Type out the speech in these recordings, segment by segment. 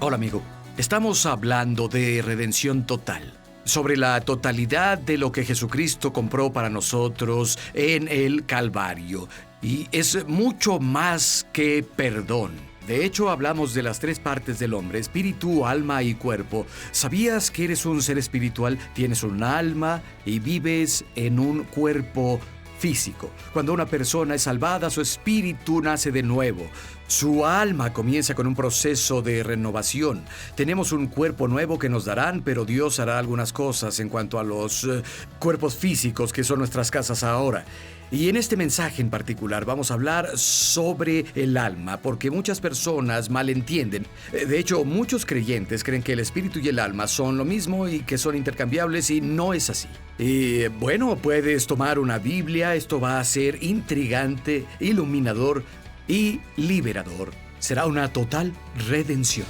Hola amigo, estamos hablando de redención total, sobre la totalidad de lo que Jesucristo compró para nosotros en el Calvario. Y es mucho más que perdón. De hecho, hablamos de las tres partes del hombre: espíritu, alma y cuerpo. ¿Sabías que eres un ser espiritual? Tienes un alma y vives en un cuerpo físico. Cuando una persona es salvada, su espíritu nace de nuevo. Su alma comienza con un proceso de renovación. Tenemos un cuerpo nuevo que nos darán, pero Dios hará algunas cosas en cuanto a los cuerpos físicos que son nuestras casas ahora. Y en este mensaje en particular vamos a hablar sobre el alma, porque muchas personas malentienden. De hecho, muchos creyentes creen que el espíritu y el alma son lo mismo y que son intercambiables, y no es así. Y bueno, puedes tomar una Biblia, esto va a ser intrigante, iluminador y liberador. Será una total redención.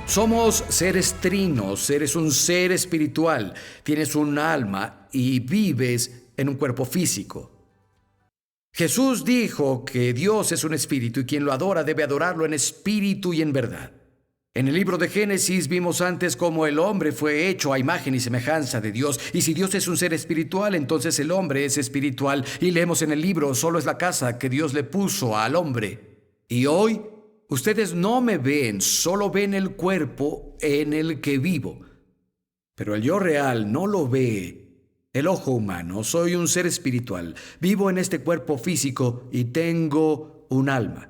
Somos seres trinos, eres un ser espiritual, tienes un alma y vives en un cuerpo físico. Jesús dijo que Dios es un espíritu y quien lo adora debe adorarlo en espíritu y en verdad. En el libro de Génesis vimos antes cómo el hombre fue hecho a imagen y semejanza de Dios. Y si Dios es un ser espiritual, entonces el hombre es espiritual. Y leemos en el libro: solo es la casa que Dios le puso al hombre. Y hoy ustedes no me ven, solo ven el cuerpo en el que vivo. Pero el yo real no lo ve el ojo humano. Soy un ser espiritual. Vivo en este cuerpo físico y tengo un alma.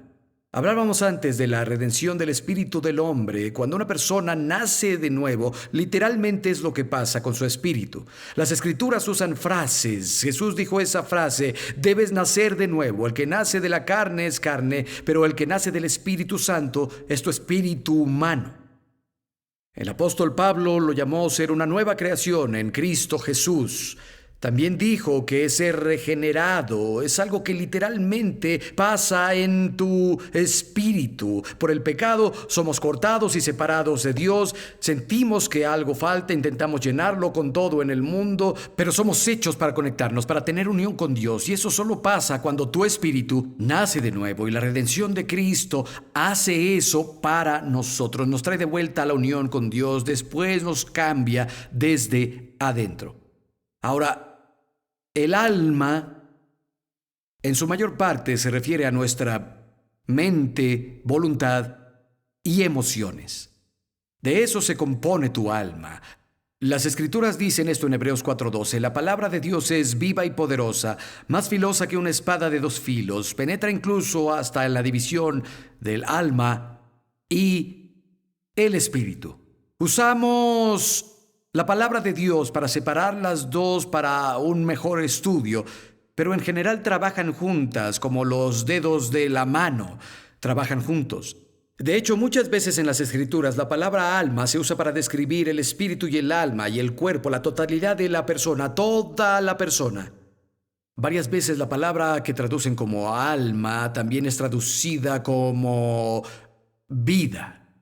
Hablábamos antes de la redención del espíritu del hombre. Cuando una persona nace de nuevo, literalmente es lo que pasa con su espíritu. Las escrituras usan frases. Jesús dijo esa frase: debes nacer de nuevo. El que nace de la carne es carne, pero el que nace del Espíritu Santo es tu espíritu humano. El apóstol Pablo lo llamó ser una nueva creación en Cristo Jesús. También dijo que ser regenerado es algo que literalmente pasa en tu espíritu. Por el pecado somos cortados y separados de Dios. Sentimos que algo falta, intentamos llenarlo con todo en el mundo, pero somos hechos para conectarnos, para tener unión con Dios. Y eso solo pasa cuando tu espíritu nace de nuevo. Y la redención de Cristo hace eso para nosotros. Nos trae de vuelta a la unión con Dios. Después nos cambia desde adentro. Ahora, el alma, en su mayor parte, se refiere a nuestra mente, voluntad y emociones. De eso se compone tu alma. Las Escrituras dicen esto en Hebreos 4:12: la palabra de Dios es viva y poderosa, más filosa que una espada de dos filos, penetra incluso hasta la división del alma y el espíritu. Usamos la palabra de Dios para separar las dos para un mejor estudio, pero en general trabajan juntas como los dedos de la mano, trabajan juntos. De hecho, muchas veces en las Escrituras la palabra alma se usa para describir el espíritu y el alma y el cuerpo, la totalidad de la persona, toda la persona. Varias veces la palabra que traducen como alma también es traducida como vida,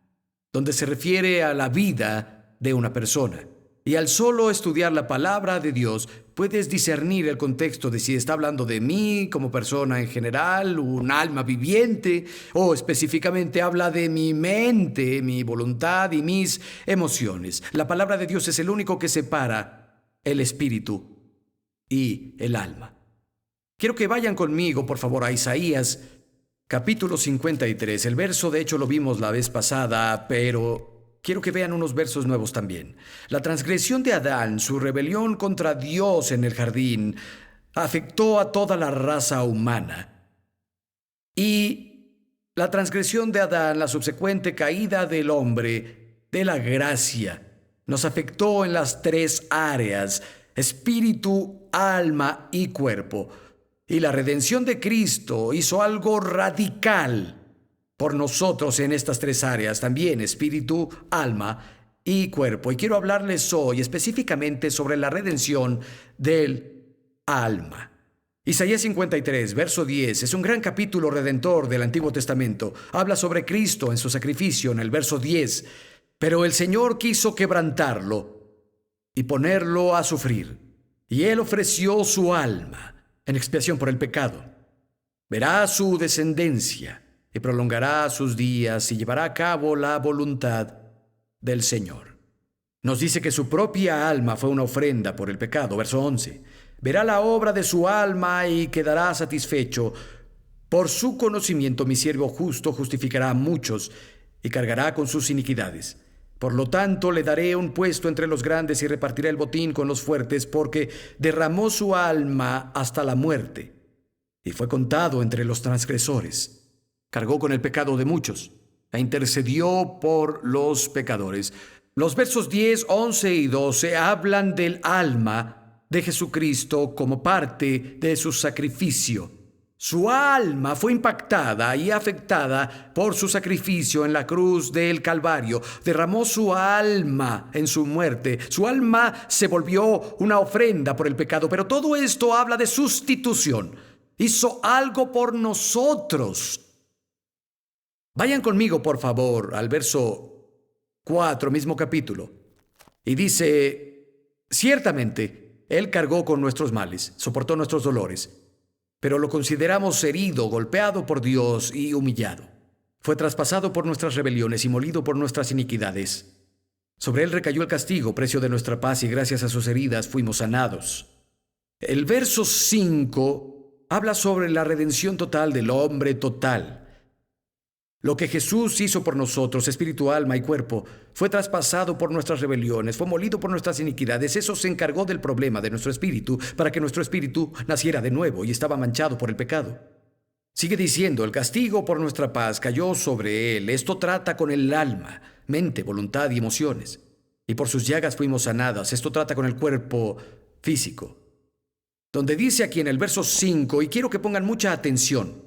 donde se refiere a la vida de una persona. Y al solo estudiar la palabra de Dios, puedes discernir el contexto de si está hablando de mí como persona en general, un alma viviente, o específicamente habla de mi mente, mi voluntad y mis emociones. La palabra de Dios es el único que separa el espíritu y el alma. Quiero que vayan conmigo, por favor, a Isaías, capítulo 53. El verso, de hecho, lo vimos la vez pasada, pero quiero que vean unos versos nuevos también. La transgresión de Adán, su rebelión contra Dios en el jardín, afectó a toda la raza humana. Y la transgresión de Adán, la subsecuente caída del hombre, de la gracia, nos afectó en las tres áreas: espíritu, alma y cuerpo. Y la redención de Cristo hizo algo radical por nosotros en estas tres áreas, también espíritu, alma y cuerpo. Y quiero hablarles hoy específicamente sobre la redención del alma. Isaías 53, verso 10, es un gran capítulo redentor del Antiguo Testamento. Habla sobre Cristo en su sacrificio en el verso 10. Pero el Señor quiso quebrantarlo y ponerlo a sufrir. y Él ofreció su alma en expiación por el pecado. Verá su descendencia y prolongará sus días y llevará a cabo la voluntad del Señor. Nos dice que su propia alma fue una ofrenda por el pecado. Verso 11. Verá la obra de su alma y quedará satisfecho. Por su conocimiento mi siervo justo justificará a muchos y cargará con sus iniquidades. Por lo tanto le daré un puesto entre los grandes y repartiré el botín con los fuertes, porque derramó su alma hasta la muerte y fue contado entre los transgresores. Cargó con el pecado de muchos e intercedió por los pecadores. Los versos 10, 11 y 12 hablan del alma de Jesucristo como parte de su sacrificio. Su alma fue impactada y afectada por su sacrificio en la cruz del Calvario. Derramó su alma en su muerte. Su alma se volvió una ofrenda por el pecado. Pero todo esto habla de sustitución. Hizo algo por nosotros. Vayan conmigo, por favor, al verso 4, mismo capítulo. Y dice: ciertamente, Él cargó con nuestros males, soportó nuestros dolores, pero lo consideramos herido, golpeado por Dios y humillado. Fue traspasado por nuestras rebeliones y molido por nuestras iniquidades. Sobre Él recayó el castigo, precio de nuestra paz, y gracias a sus heridas fuimos sanados. El verso 5 habla sobre la redención total del hombre total. Lo que Jesús hizo por nosotros, espíritu, alma y cuerpo, fue traspasado por nuestras rebeliones, fue molido por nuestras iniquidades. Eso se encargó del problema de nuestro espíritu, para que nuestro espíritu naciera de nuevo y estaba manchado por el pecado. Sigue diciendo: el castigo por nuestra paz cayó sobre Él. Esto trata con el alma, mente, voluntad y emociones. Y por sus llagas fuimos sanadas. Esto trata con el cuerpo físico. Donde dice aquí en el verso 5, y quiero que pongan mucha atención: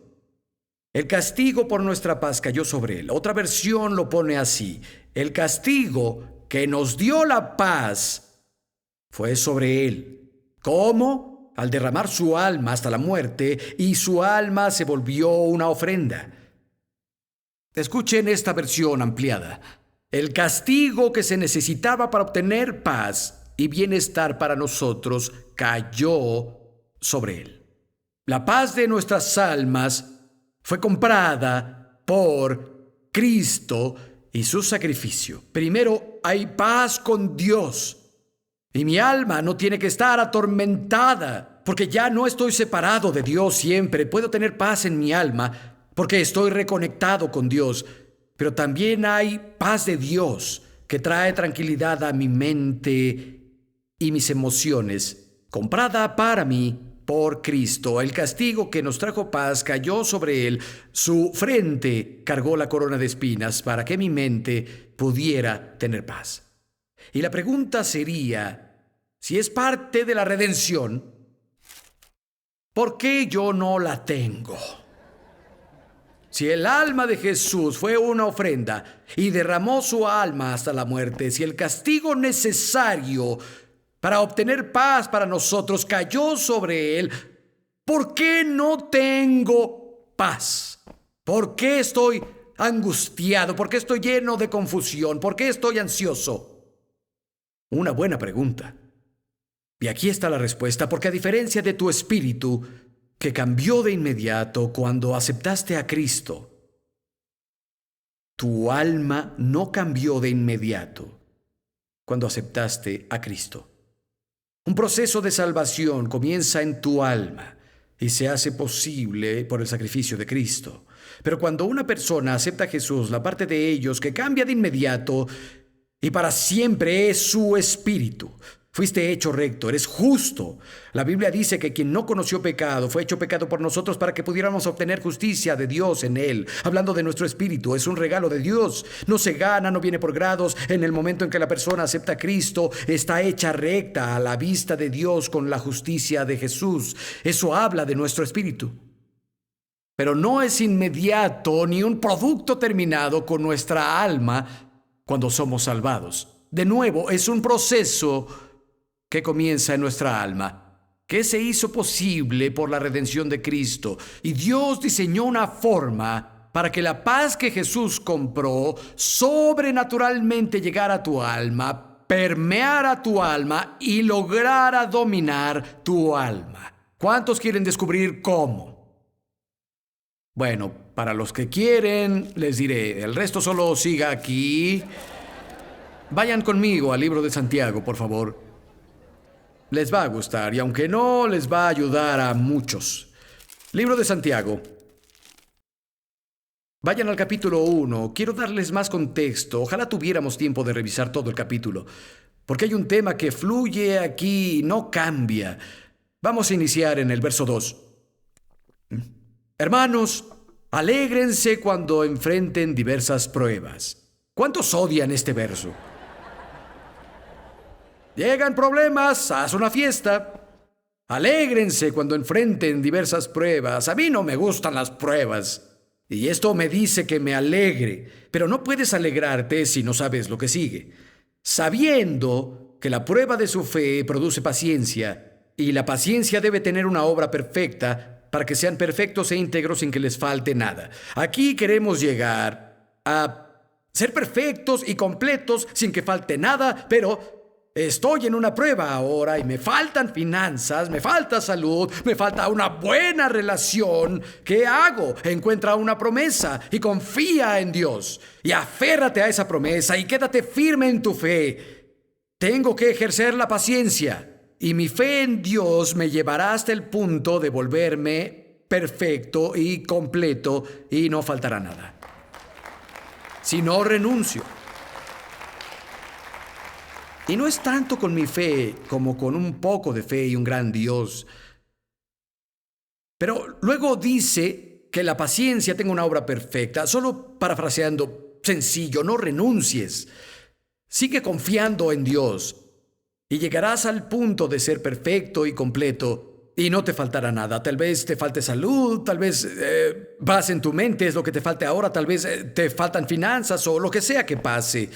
el castigo por nuestra paz cayó sobre Él. Otra versión lo pone así: el castigo que nos dio la paz fue sobre Él. ¿Cómo? Al derramar su alma hasta la muerte, y su alma se volvió una ofrenda. Escuchen esta versión ampliada: el castigo que se necesitaba para obtener paz y bienestar para nosotros cayó sobre Él. La paz de nuestras almas fue comprada por Cristo y su sacrificio. Primero, hay paz con Dios. Y mi alma no tiene que estar atormentada, porque ya no estoy separado de Dios siempre. Puedo tener paz en mi alma, porque estoy reconectado con Dios. Pero también hay paz de Dios, que trae tranquilidad a mi mente y mis emociones, comprada para mí por Cristo. El castigo que nos trajo paz cayó sobre Él. Su frente cargó la corona de espinas para que mi mente pudiera tener paz. Y la pregunta sería: si es parte de la redención, ¿por qué yo no la tengo? Si el alma de Jesús fue una ofrenda y derramó su alma hasta la muerte, si el castigo necesario para obtener paz para nosotros cayó sobre Él, ¿por qué no tengo paz? ¿Por qué estoy angustiado? ¿Por qué estoy lleno de confusión? ¿Por qué estoy ansioso? Una buena pregunta. Y aquí está la respuesta: porque a diferencia de tu espíritu, que cambió de inmediato cuando aceptaste a Cristo, tu alma no cambió de inmediato cuando aceptaste a Cristo. Un proceso de salvación comienza en tu alma y se hace posible por el sacrificio de Cristo. Pero cuando una persona acepta a Jesús, la parte de ellos que cambia de inmediato y para siempre es su espíritu. Fuiste hecho recto, eres justo. La Biblia dice que quien no conoció pecado fue hecho pecado por nosotros para que pudiéramos obtener justicia de Dios en Él. Hablando de nuestro espíritu, es un regalo de Dios. No se gana, no viene por grados. En el momento en que la persona acepta a Cristo, está hecha recta a la vista de Dios con la justicia de Jesús. Eso habla de nuestro espíritu. Pero no es inmediato ni un producto terminado con nuestra alma cuando somos salvados. De nuevo, es un proceso que comienza en nuestra alma, que se hizo posible por la redención de Cristo. Y Dios diseñó una forma para que la paz que Jesús compró sobrenaturalmente llegara a tu alma, permeara tu alma y lograra dominar tu alma. ¿Cuántos quieren descubrir cómo? Bueno, para los que quieren, les diré. El resto solo siga aquí. Vayan conmigo al libro de Santiago, por favor. Les va a gustar, y aunque no, les va a ayudar a muchos. Libro de Santiago. Vayan al capítulo 1. Quiero darles más contexto. Ojalá tuviéramos tiempo de revisar todo el capítulo, porque hay un tema que fluye aquí y no cambia. Vamos a iniciar en el verso 2. Hermanos, alégrense cuando enfrenten diversas pruebas. ¿Cuántos odian este verso? Llegan problemas, haz una fiesta. Alégrense cuando enfrenten diversas pruebas. A mí no me gustan las pruebas. Y esto me dice que me alegre, pero no puedes alegrarte si no sabes lo que sigue. Sabiendo que la prueba de su fe produce paciencia, y la paciencia debe tener una obra perfecta para que sean perfectos e íntegros sin que les falte nada. Aquí queremos llegar a ser perfectos y completos sin que falte nada, pero estoy en una prueba ahora y me faltan finanzas, me falta salud, me falta una buena relación. ¿Qué hago? Encuentra una promesa y confía en Dios. Y aférrate a esa promesa y quédate firme en tu fe. Tengo que ejercer la paciencia y mi fe en Dios me llevará hasta el punto de volverme perfecto y completo y no faltará nada. Si no renuncio. Y no es tanto con mi fe como con un poco de fe y un gran Dios. Pero luego dice que la paciencia tenga una obra perfecta. Solo parafraseando, sencillo, no renuncies. Sigue confiando en Dios y llegarás al punto de ser perfecto y completo y no te faltará nada. Tal vez te falte salud, tal vez paz en tu mente es lo que te falte ahora, tal vez te faltan finanzas o lo que sea que pase.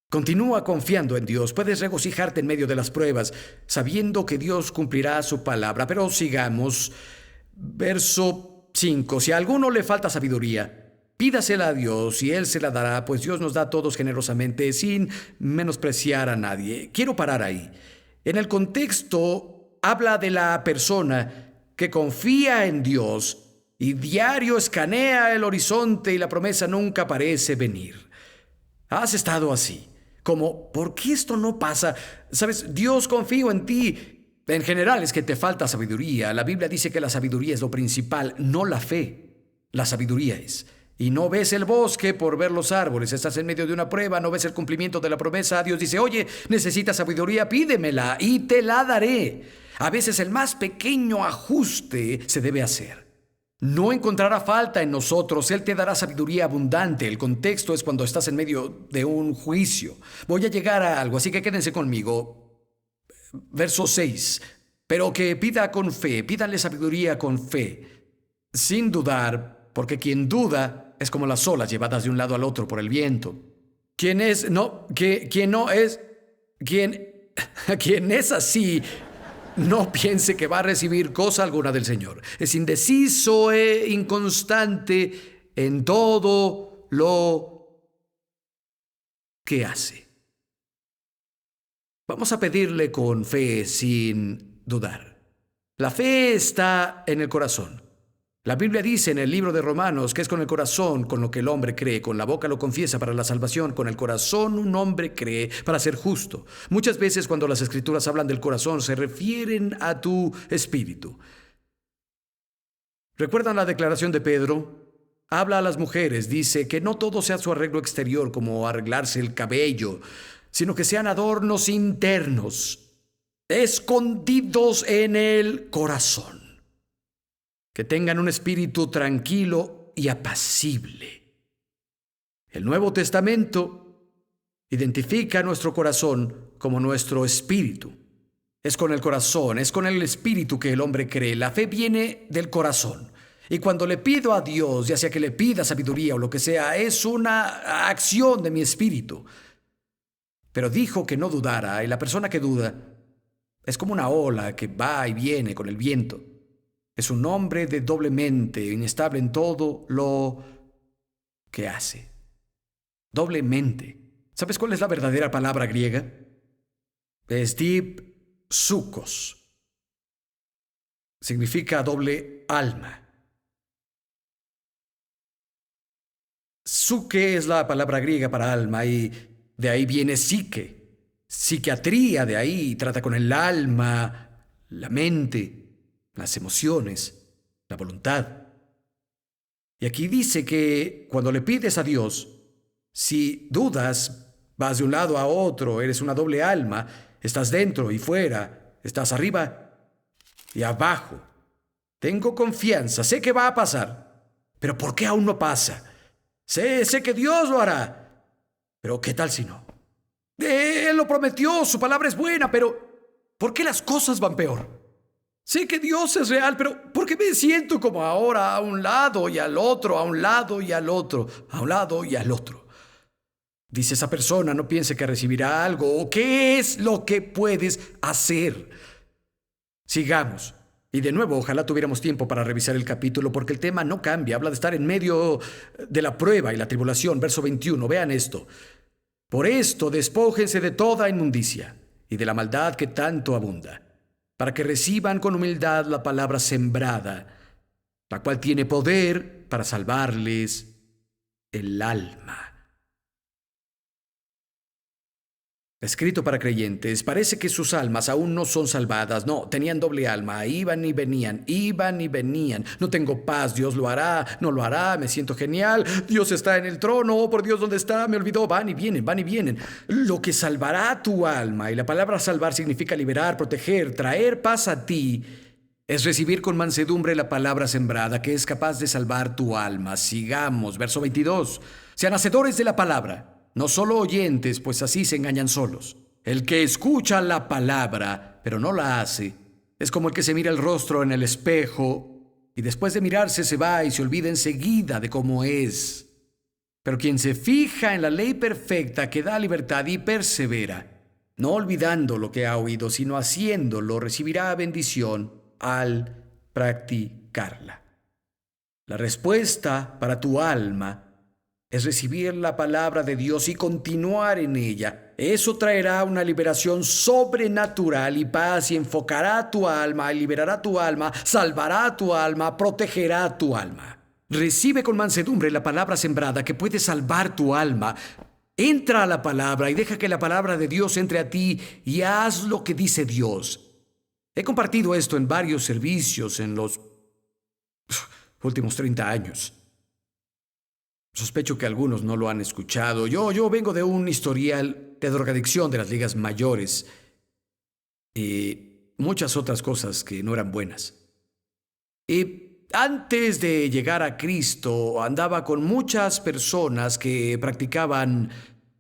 Continúa confiando en Dios. Puedes regocijarte en medio de las pruebas, sabiendo que Dios cumplirá su palabra. Pero sigamos. Verso 5. Si a alguno le falta sabiduría, pídasela a Dios y Él se la dará, pues Dios nos da a todos generosamente, sin menospreciar a nadie. Quiero parar ahí. En el contexto, habla de la persona que confía en Dios y diario escanea el horizonte y la promesa nunca parece venir. ¿Has estado así? Como, ¿por qué esto no pasa? Sabes, Dios, confío en ti. En general es que te falta sabiduría. La Biblia dice que la sabiduría es lo principal, no la fe. La sabiduría es. Y no ves el bosque por ver los árboles. Estás en medio de una prueba, no ves el cumplimiento de la promesa. Dios dice, oye, necesitas sabiduría, pídemela y te la daré. A veces el más pequeño ajuste se debe hacer. No encontrará falta en nosotros, Él te dará sabiduría abundante. El contexto es cuando estás en medio de un juicio. Voy a llegar a algo, así que quédense conmigo. Verso 6. Pero que pida con fe, pídanle sabiduría con fe, sin dudar, porque quien duda es como las olas llevadas de un lado al otro por el viento. Quien es así, no piense que va a recibir cosa alguna del Señor. Es indeciso e inconstante en todo lo que hace. Vamos a pedirle con fe sin dudar. La fe está en el corazón. La Biblia dice en el libro de Romanos que es con el corazón con lo que el hombre cree, con la boca lo confiesa para la salvación, con el corazón un hombre cree para ser justo. Muchas veces cuando las Escrituras hablan del corazón se refieren a tu espíritu. ¿Recuerdan la declaración de Pedro? Habla a las mujeres, dice que no todo sea su arreglo exterior como arreglarse el cabello, sino que sean adornos internos, escondidos en el corazón. Que tengan un espíritu tranquilo y apacible. El Nuevo Testamento identifica nuestro corazón como nuestro espíritu. Es con el corazón, es con el espíritu que el hombre cree. La fe viene del corazón. Y cuando le pido a Dios, ya sea que le pida sabiduría o lo que sea, es una acción de mi espíritu. Pero dijo que no dudara, y la persona que duda es como una ola que va y viene con el viento. Es un hombre de doble mente, inestable en todo lo que hace. Doble mente. ¿Sabes cuál es la verdadera palabra griega? Es dipsukos. Significa doble alma. Suke es la palabra griega para alma y de ahí viene psique. Psiquiatría de ahí trata con el alma, la mente, las emociones, la voluntad. Y aquí dice que cuando le pides a Dios, si dudas, vas de un lado a otro, eres una doble alma, estás dentro y fuera, estás arriba y abajo. Tengo confianza, sé que va a pasar, pero ¿por qué aún no pasa? Sé que Dios lo hará, pero ¿qué tal si no? Él lo prometió, su palabra es buena, pero ¿por qué las cosas van peor? Sé que Dios es real, pero ¿por qué me siento como ahora a un lado y al otro, a un lado y al otro, a un lado y al otro? Dice esa persona, no piense que recibirá algo, o qué es lo que puedes hacer. Sigamos. Y de nuevo, ojalá tuviéramos tiempo para revisar el capítulo, porque el tema no cambia, habla de estar en medio de la prueba y la tribulación. Verso 21, vean esto. Por esto, despójense de toda inmundicia y de la maldad que tanto abunda, para que reciban con humildad la palabra sembrada, la cual tiene poder para salvarles el alma. Escrito para creyentes, parece que sus almas aún no son salvadas. No, tenían doble alma, iban y venían, iban y venían. No tengo paz, Dios lo hará, no lo hará, me siento genial, Dios está en el trono, oh por Dios, ¿dónde está? Me olvidó, van y vienen, van y vienen. Lo que salvará tu alma, y la palabra salvar significa liberar, proteger, traer paz a ti, es recibir con mansedumbre la palabra sembrada, que es capaz de salvar tu alma. Sigamos, verso 22. Sean hacedores de la palabra, no solo oyentes, pues así se engañan solos. El que escucha la palabra, pero no la hace, es como el que se mira el rostro en el espejo y después de mirarse se va y se olvida enseguida de cómo es. Pero quien se fija en la ley perfecta que da libertad y persevera, no olvidando lo que ha oído, sino haciéndolo, recibirá bendición al practicarla. La respuesta para tu alma es recibir la palabra de Dios y continuar en ella. Eso traerá una liberación sobrenatural y paz y enfocará tu alma, y liberará tu alma, salvará tu alma, protegerá tu alma. Recibe con mansedumbre la palabra sembrada que puede salvar tu alma. Entra a la palabra y deja que la palabra de Dios entre a ti y haz lo que dice Dios. He compartido esto en varios servicios en los últimos 30 años. Sospecho que algunos no lo han escuchado. Yo vengo de un historial de drogadicción de las ligas mayores y muchas otras cosas que no eran buenas. Y antes de llegar a Cristo andaba con muchas personas que practicaban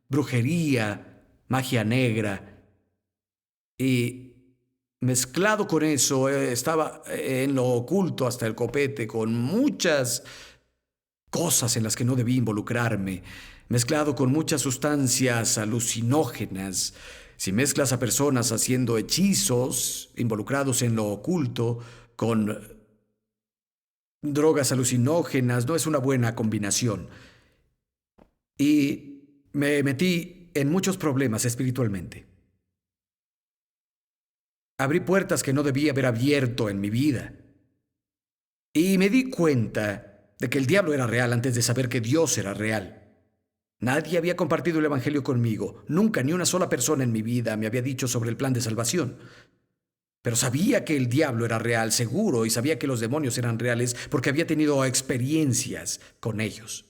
brujería, magia negra y mezclado con eso estaba en lo oculto hasta el copete con muchas cosas en las que no debí involucrarme, mezclado con muchas sustancias alucinógenas. Si mezclas a personas haciendo hechizos, involucrados en lo oculto, con drogas alucinógenas, no es una buena combinación. Y me metí en muchos problemas espiritualmente. Abrí puertas que no debía haber abierto en mi vida. Y me di cuenta de que el diablo era real antes de saber que Dios era real. Nadie había compartido el evangelio conmigo. Nunca ni una sola persona en mi vida me había dicho sobre el plan de salvación. Pero sabía que el diablo era real, seguro, y sabía que los demonios eran reales porque había tenido experiencias con ellos.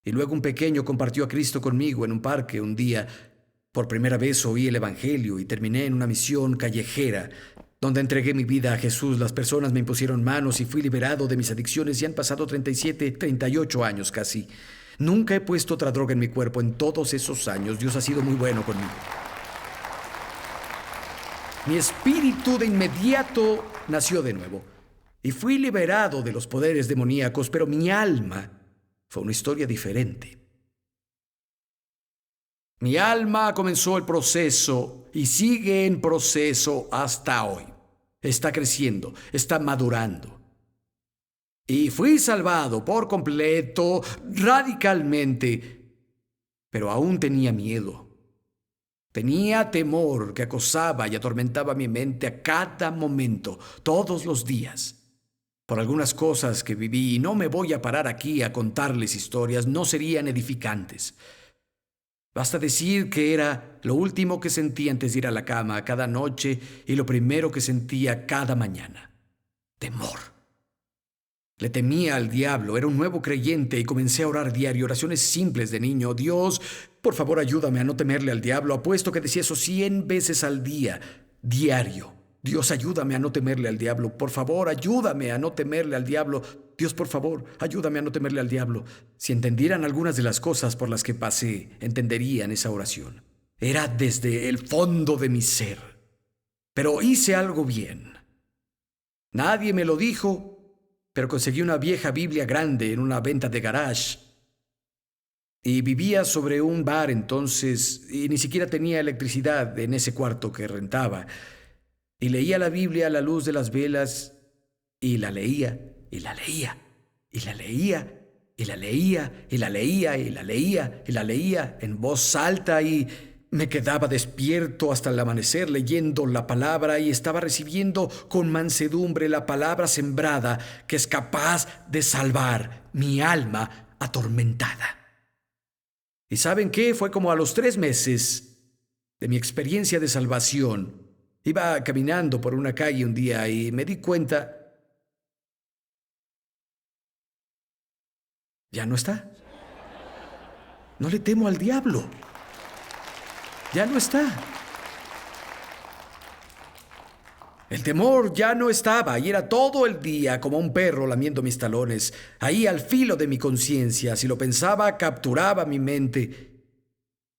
Y luego un pequeño compartió a Cristo conmigo en un parque un día. Por primera vez oí el evangelio y terminé en una misión callejera donde entregué mi vida a Jesús. Las personas me impusieron manos y fui liberado de mis adicciones y han pasado 37, 38 años casi. Nunca he puesto otra droga en mi cuerpo en todos esos años. Dios ha sido muy bueno conmigo. Mi espíritu de inmediato nació de nuevo y fui liberado de los poderes demoníacos, pero mi alma fue una historia diferente. Mi alma comenzó el proceso y sigue en proceso hasta hoy. Está creciendo, está madurando. Y fui salvado por completo, radicalmente, pero aún tenía miedo. Tenía temor que acosaba y atormentaba mi mente a cada momento, todos los días. Por algunas cosas que viví, y no me voy a parar aquí a contarles historias, no serían edificantes. Basta decir que era lo último que sentía antes de ir a la cama cada noche y lo primero que sentía cada mañana. Temor. Le temía al diablo, era un nuevo creyente y comencé a orar diario, oraciones simples de niño. Dios, por favor ayúdame a no temerle al diablo. Apuesto que decía eso 100 veces al día, diario. Dios, ayúdame a no temerle al diablo. Por favor, ayúdame a no temerle al diablo. Dios, por favor, ayúdame a no temerle al diablo. Si entendieran algunas de las cosas por las que pasé, entenderían esa oración. Era desde el fondo de mi ser. Pero hice algo bien. Nadie me lo dijo, pero conseguí una vieja Biblia grande en una venta de garage. Y vivía sobre un bar entonces, y ni siquiera tenía electricidad en ese cuarto que rentaba. Y leía la Biblia a la luz de las velas, y la leía, y la leía, y la leía, y la leía, y la leía, y la leía, y la leía en voz alta, y me quedaba despierto hasta el amanecer leyendo la palabra y estaba recibiendo con mansedumbre la palabra sembrada que es capaz de salvar mi alma atormentada. ¿Y saben qué? Fue como a los 3 meses de mi experiencia de salvación. Iba caminando por una calle un día y me di cuenta, ya no está. No le temo al diablo. Ya no está. El temor ya no estaba y era todo el día como un perro lamiendo mis talones, ahí al filo de mi conciencia. Si lo pensaba, capturaba mi mente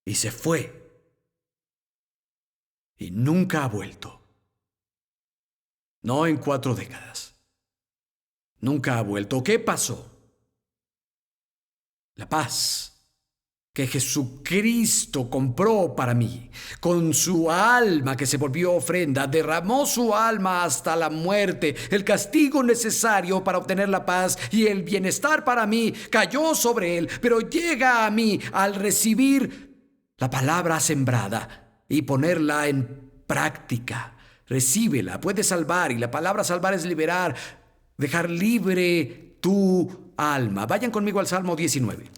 y se fue. Y nunca ha vuelto. No en 4 décadas. Nunca ha vuelto. ¿Qué pasó? La paz que Jesucristo compró para mí, con su alma que se volvió ofrenda, derramó su alma hasta la muerte, el castigo necesario para obtener la paz y el bienestar para mí cayó sobre él, pero llega a mí al recibir la palabra sembrada y ponerla en práctica. Recíbela, puede salvar, y la palabra salvar es liberar, dejar libre tu alma. Vayan conmigo al Salmo 19.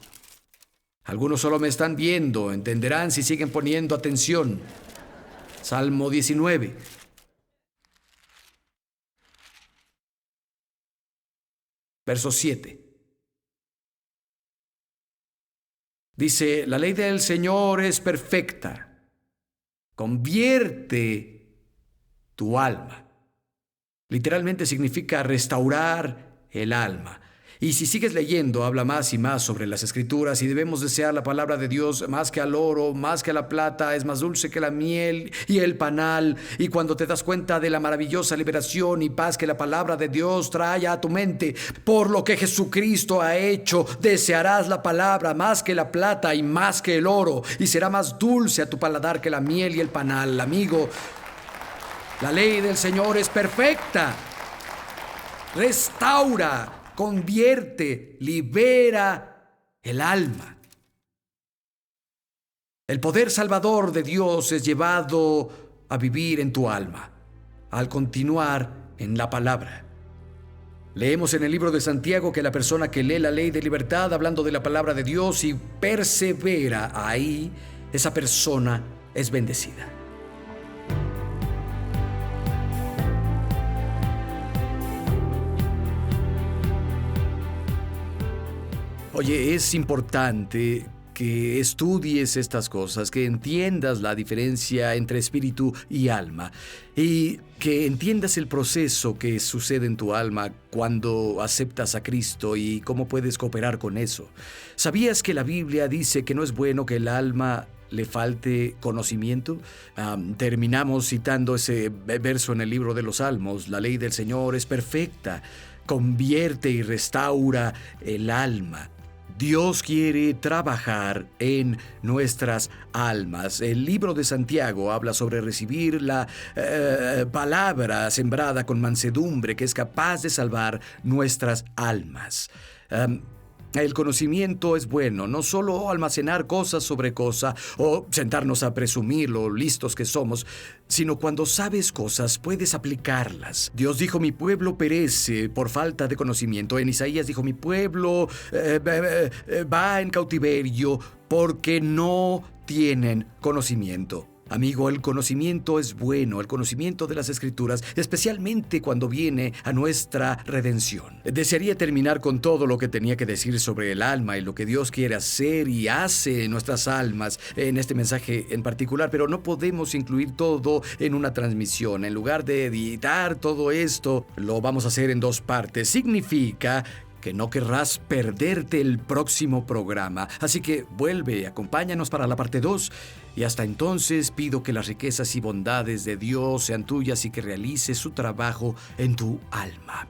Algunos solo me están viendo, entenderán si siguen poniendo atención. Salmo 19. Verso 7. Dice, la ley del Señor es perfecta, convierte tu alma. Literalmente significa restaurar el alma. Y si sigues leyendo, habla más y más sobre las Escrituras y debemos desear la palabra de Dios más que al oro, más que a la plata, es más dulce que la miel y el panal. Y cuando te das cuenta de la maravillosa liberación y paz que la palabra de Dios trae a tu mente, por lo que Jesucristo ha hecho, desearás la palabra más que la plata y más que el oro, y será más dulce a tu paladar que la miel y el panal. Amigo, la ley del Señor es perfecta. Restaura, convierte, libera el alma. El poder salvador de Dios es llevado a vivir en tu alma al continuar en la palabra. Leemos en el libro de Santiago que la persona que lee la ley de libertad, hablando de la palabra de Dios, y persevera ahí, esa persona es bendecida. Oye, es importante que estudies estas cosas, que entiendas la diferencia entre espíritu y alma y que entiendas el proceso que sucede en tu alma cuando aceptas a Cristo y cómo puedes cooperar con eso. ¿Sabías que la Biblia dice que no es bueno que el alma le falte conocimiento? Terminamos citando ese verso en el libro de los Salmos. La ley del Señor es perfecta, convierte y restaura el alma. Dios quiere trabajar en nuestras almas. El libro de Santiago habla sobre recibir la palabra sembrada con mansedumbre que es capaz de salvar nuestras almas. El conocimiento es bueno, no solo almacenar cosas sobre cosa o sentarnos a presumir lo listos que somos, sino cuando sabes cosas puedes aplicarlas. Dios dijo, mi pueblo perece por falta de conocimiento. En Isaías dijo, mi pueblo va en cautiverio porque no tienen conocimiento. Amigo, el conocimiento es bueno, el conocimiento de las Escrituras, especialmente cuando viene a nuestra redención. Desearía terminar con todo lo que tenía que decir sobre el alma y lo que Dios quiere hacer y hace en nuestras almas en este mensaje en particular, pero no podemos incluir todo en una transmisión. En lugar de editar todo esto, lo vamos a hacer en 2 partes. Significa que no querrás perderte el próximo programa. Así que vuelve, acompáñanos para la parte 2. Y hasta entonces pido que las riquezas y bondades de Dios sean tuyas y que realices su trabajo en tu alma.